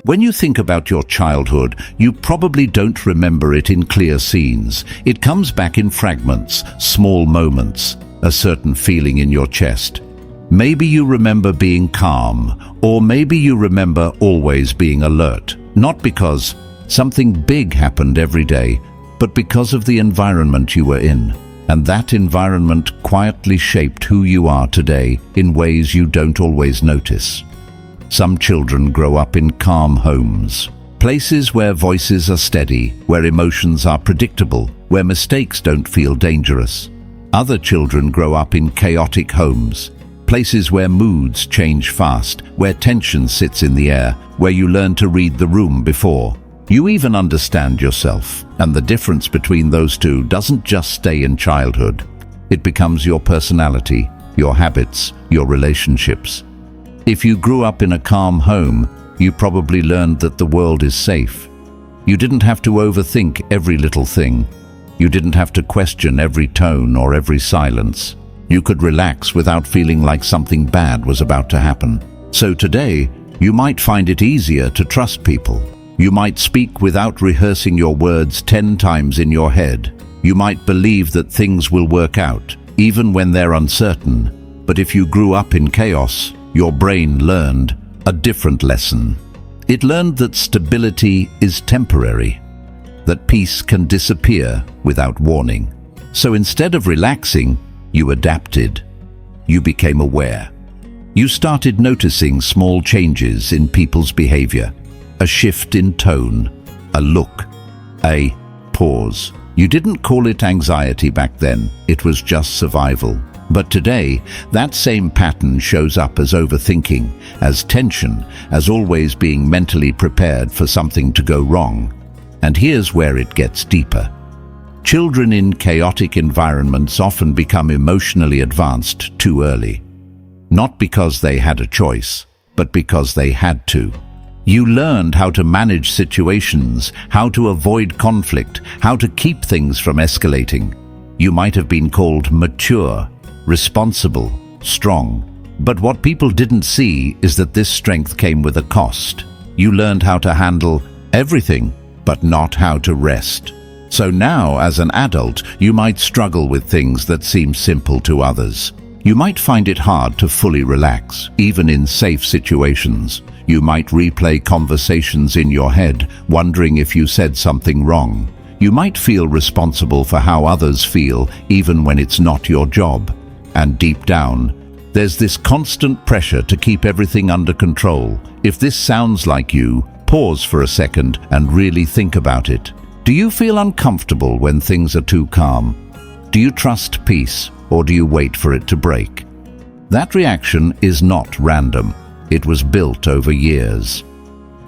When you think about your childhood, you probably don't remember it in clear scenes. It comes back in fragments, small moments, a certain feeling in your chest. Maybe you remember being calm, or maybe you remember always being alert, not because something big happened every day, but because of the environment you were in. And that environment quietly shaped who you are today in ways you don't always notice. Some children grow up in calm homes, places where voices are steady, where emotions are predictable, where mistakes don't feel dangerous. Other children grow up in chaotic homes, places where moods change fast, where tension sits in the air, where you learn to read the room before you even understand yourself. And the difference between those two doesn't just stay in childhood. It becomes your personality, your habits, your relationships. If you grew up in a calm home, you probably learned that the world is safe. You didn't have to overthink every little thing. You didn't have to question every tone or every silence. You could relax without feeling like something bad was about to happen. So today, you might find it easier to trust people. You might speak without rehearsing your words 10 times in your head. You might believe that things will work out, even when they're uncertain. But if you grew up in chaos, your brain learned a different lesson. It learned that stability is temporary, that peace can disappear without warning. So instead of relaxing, you adapted. You became aware. You started noticing small changes in people's behavior, a shift in tone, a look, a pause. You didn't call it anxiety back then, it was just survival. But today, that same pattern shows up as overthinking, as tension, as always being mentally prepared for something to go wrong. And here's where it gets deeper. Children in chaotic environments often become emotionally advanced too early. Not because they had a choice, but because they had to. You learned how to manage situations, how to avoid conflict, how to keep things from escalating. You might have been called mature, responsible, strong. But what people didn't see is that this strength came with a cost. You learned how to handle everything, but not how to rest. So now, as an adult, you might struggle with things that seem simple to others. You might find it hard to fully relax, even in safe situations. You might replay conversations in your head, wondering if you said something wrong. You might feel responsible for how others feel, even when it's not your job. And deep down, there's this constant pressure to keep everything under control. If this sounds like you, pause for a second and really think about it. Do you feel uncomfortable when things are too calm? Do you trust peace, or do you wait for it to break? That reaction is not random. It was built over years.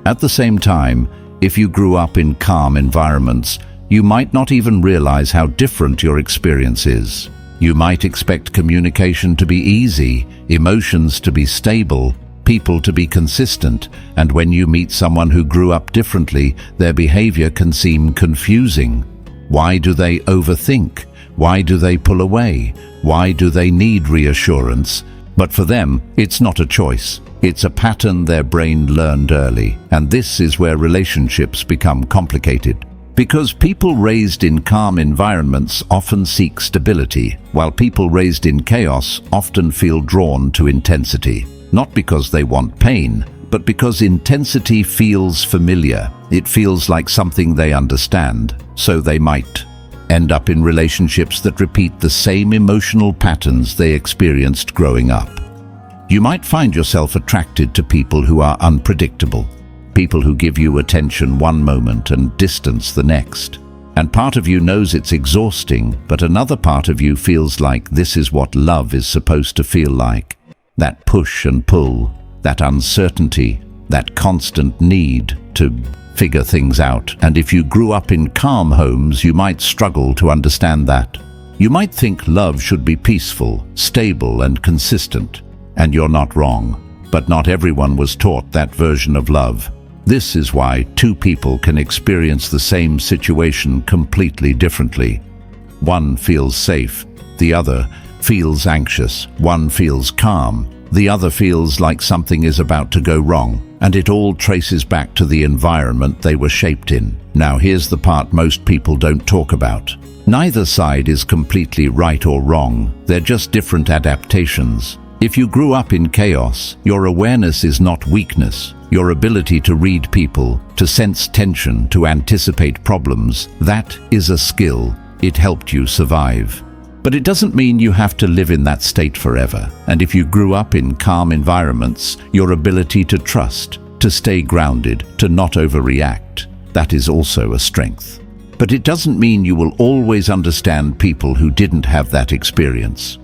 At the same time, if you grew up in calm environments, you might not even realize how different your experience is. You might expect communication to be easy, emotions to be stable, people to be consistent, and when you meet someone who grew up differently, their behavior can seem confusing. Why do they overthink? Why do they pull away? Why do they need reassurance? But for them, it's not a choice. It's a pattern their brain learned early. And this is where relationships become complicated. Because people raised in calm environments often seek stability, while people raised in chaos often feel drawn to intensity. Not because they want pain, but because intensity feels familiar. It feels like something they understand, so they might end up in relationships that repeat the same emotional patterns they experienced growing up. You might find yourself attracted to people who are unpredictable. People who give you attention one moment and distance the next. And part of you knows it's exhausting, but another part of you feels like this is what love is supposed to feel like. That push and pull, that uncertainty, that constant need to figure things out. And if you grew up in calm homes, you might struggle to understand that. You might think love should be peaceful, stable, and consistent. And you're not wrong. But not everyone was taught that version of love. This is why two people can experience the same situation completely differently. One feels safe, the other feels anxious. One feels calm, the other feels like something is about to go wrong. and it all traces back to the environment they were shaped in. Now here's the part most people don't talk about. Neither side is completely right or wrong, they're just different adaptations. If you grew up in chaos, your awareness is not weakness. Your ability to read people, to sense tension, to anticipate problems, that is a skill. It helped you survive. But it doesn't mean you have to live in that state forever. And if you grew up in calm environments, your ability to trust, to stay grounded, to not overreact, that is also a strength. But it doesn't mean you will always understand people who didn't have that experience.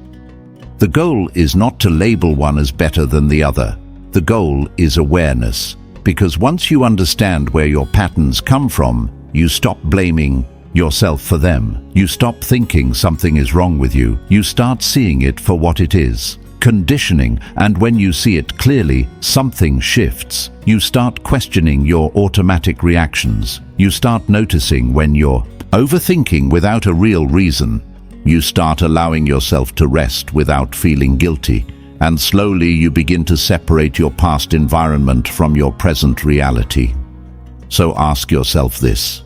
The goal is not to label one as better than the other. The goal is awareness, because once you understand where your patterns come from, you stop blaming yourself for them. You stop thinking something is wrong with you. You start seeing it for what it is. Conditioning, and when you see it clearly, something shifts. You start questioning your automatic reactions. You start noticing when you're overthinking without a real reason. You start allowing yourself to rest without feeling guilty. And slowly you begin to separate your past environment from your present reality. So ask yourself this.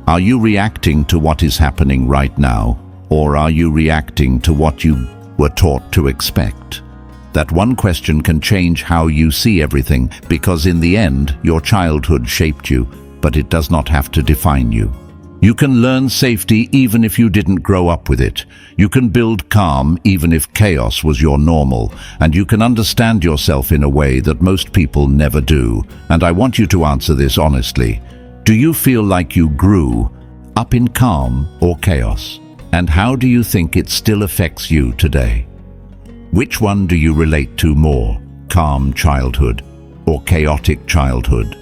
Are you reacting to what is happening right now, or are you reacting to what you were taught to expect? That one question can change how you see everything, because in the end, your childhood shaped you, but it does not have to define you. You can learn safety even if you didn't grow up with it. You can build calm even if chaos was your normal. And you can understand yourself in a way that most people never do. And I want you to answer this honestly. Do you feel like you grew up in calm or chaos? And how do you think it still affects you today? Which one do you relate to more? Calm childhood or chaotic childhood?